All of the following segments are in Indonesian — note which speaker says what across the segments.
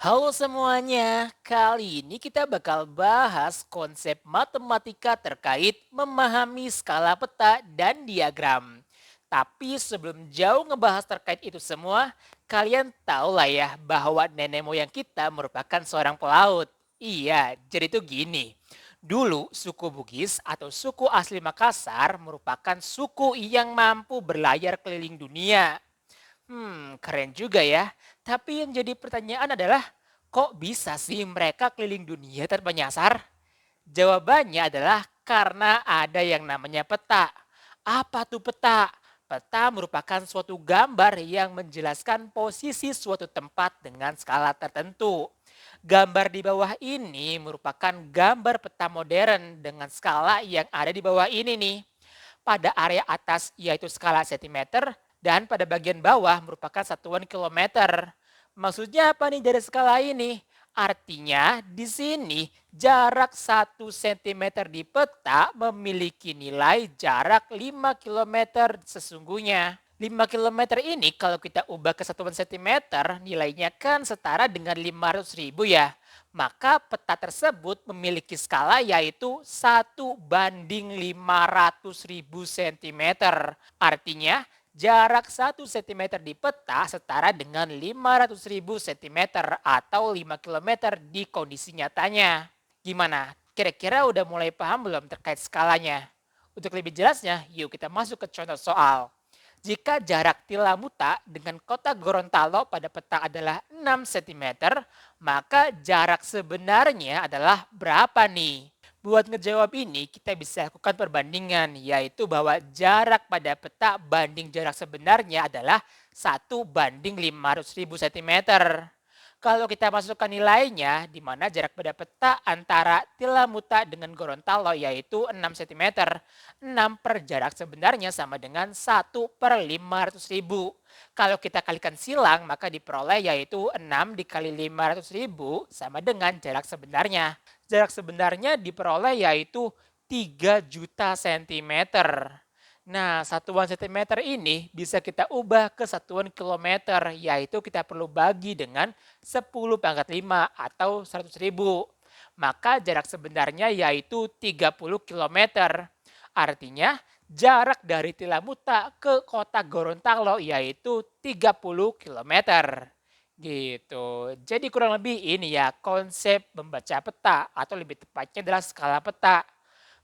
Speaker 1: Halo semuanya, kali ini kita bakal bahas konsep matematika terkait memahami skala peta dan diagram. Tapi sebelum jauh ngebahas terkait itu semua, kalian tahu lah ya bahwa nenek moyang kita merupakan seorang pelaut. Iya, jadi itu gini. Dulu suku Bugis atau suku asli Makassar merupakan suku yang mampu berlayar keliling dunia. Keren juga ya. Tapi yang jadi pertanyaan adalah, kok bisa sih mereka keliling dunia tanpa nyasar? Jawabannya adalah karena ada yang namanya peta. Apa tuh peta? Peta merupakan suatu gambar yang menjelaskan posisi suatu tempat dengan skala tertentu. Gambar di bawah ini merupakan gambar peta modern dengan skala yang ada di bawah ini nih. Pada area atas yaitu skala sentimeter dan pada bagian bawah merupakan satuan kilometer. Maksudnya apa nih dari skala ini? Artinya di sini jarak 1 cm di peta memiliki nilai jarak 5 kilometer sesungguhnya. 5 kilometer ini kalau kita ubah ke satuan sentimeter nilainya kan setara dengan 500.000 ya. Maka peta tersebut memiliki skala yaitu 1:500.000 cm. Artinya jarak 1 cm di peta setara dengan 500.000 cm atau 5 kilometer di kondisi nyatanya. Gimana? Kira-kira udah mulai paham belum terkait skalanya? Untuk lebih jelasnya, yuk kita masuk ke contoh soal. Jika jarak Tilamuta dengan kota Gorontalo pada peta adalah 6 cm, maka jarak sebenarnya adalah berapa nih? Buat ngejawab ini, kita bisa lakukan perbandingan, yaitu bahwa jarak pada peta banding jarak sebenarnya adalah 1:500.000 cm. Kalau kita masukkan nilainya, di mana jarak pada peta antara Tilamuta dengan Gorontalo yaitu 6 cm. 6 per jarak sebenarnya sama dengan 1/500.000. Kalau kita kalikan silang, maka diperoleh yaitu 6 dikali 500.000 sama dengan jarak sebenarnya. Jarak sebenarnya diperoleh yaitu 3 juta cm. Nah, satuan sentimeter ini bisa kita ubah ke satuan kilometer, yaitu kita perlu bagi dengan 10⁻5 atau 100.000. Maka jarak sebenarnya yaitu 30 kilometer. Artinya, jarak dari Tilamuta ke kota Gorontalo yaitu 30 kilometer. Gitu. Jadi kurang lebih ini ya konsep membaca peta atau lebih tepatnya adalah skala peta.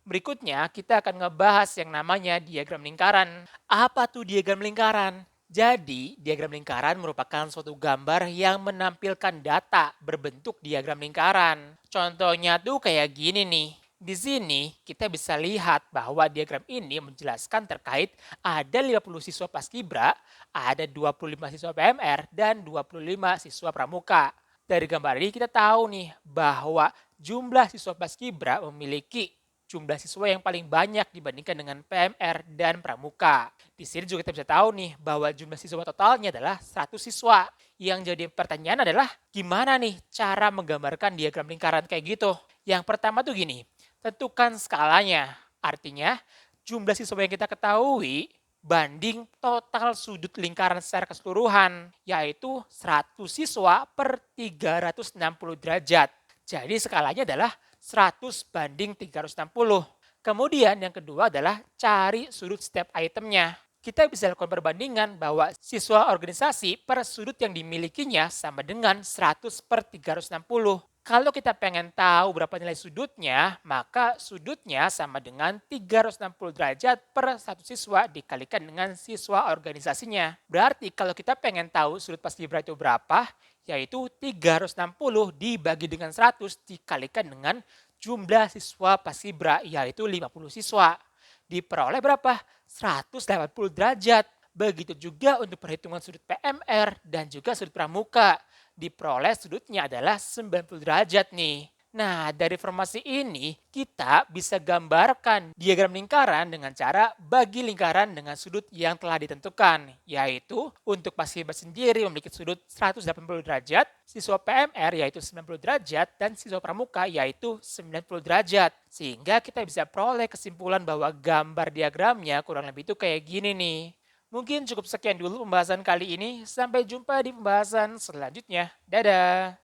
Speaker 1: Berikutnya, kita akan ngebahas yang namanya diagram lingkaran. Apa tuh diagram lingkaran? Jadi, diagram lingkaran merupakan suatu gambar yang menampilkan data berbentuk diagram lingkaran. Contohnya tuh kayak gini nih. Di sini kita bisa lihat bahwa diagram ini menjelaskan terkait ada 50 siswa paskibra, ada 25 siswa PMR, dan 25 siswa pramuka. Dari gambar ini kita tahu nih bahwa jumlah siswa paskibra memiliki jumlah siswa yang paling banyak dibandingkan dengan PMR dan pramuka. Di sini juga kita bisa tahu nih bahwa jumlah siswa totalnya adalah 100 siswa. Yang jadi pertanyaan adalah gimana nih cara menggambarkan diagram lingkaran kayak gitu? Yang pertama tuh gini, tentukan skalanya. Artinya jumlah siswa yang kita ketahui banding total sudut lingkaran secara keseluruhan, yaitu 100 siswa per 360 derajat. Jadi skalanya adalah 100:360. Kemudian yang kedua adalah cari sudut setiap itemnya. Kita bisa lakukan perbandingan bahwa siswa organisasi per sudut yang dimilikinya sama dengan 100/360. Kalau kita pengen tahu berapa nilai sudutnya, maka sudutnya sama dengan 360 derajat per satu siswa dikalikan dengan siswa organisasinya. Berarti kalau kita pengen tahu sudut paskibra itu berapa, yaitu 360 dibagi dengan 100 dikalikan dengan jumlah siswa paskibra, yaitu 50 siswa. Diperoleh berapa? 180 derajat. Begitu juga untuk perhitungan sudut PMR dan juga sudut pramuka. Diperoleh sudutnya adalah 90 derajat nih. Nah, dari formasi ini kita bisa gambarkan diagram lingkaran dengan cara bagi lingkaran dengan sudut yang telah ditentukan, yaitu untuk paskibra sendiri memiliki sudut 180 derajat, siswa PMR yaitu 90 derajat, dan siswa pramuka yaitu 90 derajat. Sehingga kita bisa peroleh kesimpulan bahwa gambar diagramnya kurang lebih itu kayak gini nih. Mungkin cukup sekian dulu pembahasan kali ini. Sampai jumpa di pembahasan selanjutnya. Dadah!